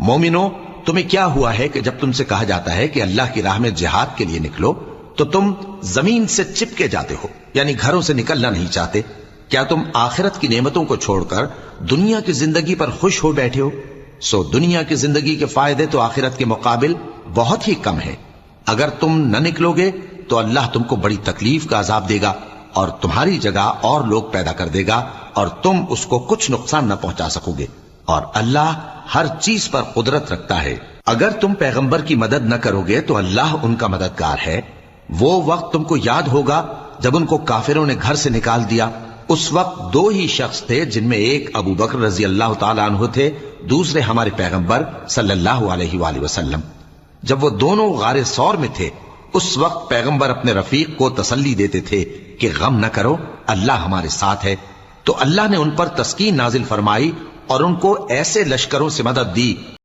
مومنو، تمہیں کیا ہوا ہے کہ جب تم سے کہا جاتا ہے کہ اللہ کی راہ میں جہاد کے لیے نکلو تو تم زمین سے چپکے جاتے ہو، یعنی گھروں سے نکلنا نہیں چاہتے؟ کیا تم آخرت کی نعمتوں کو چھوڑ کر دنیا کی زندگی پر خوش ہو بیٹھے ہو؟ سو دنیا کی زندگی کے فائدے تو آخرت کے مقابل بہت ہی کم ہیں۔ اگر تم نہ نکلو گے تو اللہ تم کو بڑی تکلیف کا عذاب دے گا اور تمہاری جگہ اور لوگ پیدا کر دے گا اور تم اس کو کچھ نقصان نہ پہنچا سکو گے، اور اللہ ہر چیز پر قدرت رکھتا ہے۔ اگر تم پیغمبر کی مدد نہ کرو گے تو اللہ ان کا مددگار ہے۔ وہ وقت تم کو یاد ہوگا جب ان کو کافروں نے گھر سے نکال دیا۔ اس وقت دو ہی شخص تھے، جن میں ایک ابو بکر رضی اللہ تعالی عنہ تھے، دوسرے ہمارے پیغمبر صلی اللہ علیہ وآلہ وسلم۔ جب وہ دونوں غار ثور میں تھے، اس وقت پیغمبر اپنے رفیق کو تسلی دیتے تھے کہ غم نہ کرو، اللہ ہمارے ساتھ ہے۔ تو اللہ نے ان پر تسکین نازل فرمائی اور ان کو ایسے لشکروں سے مدد دی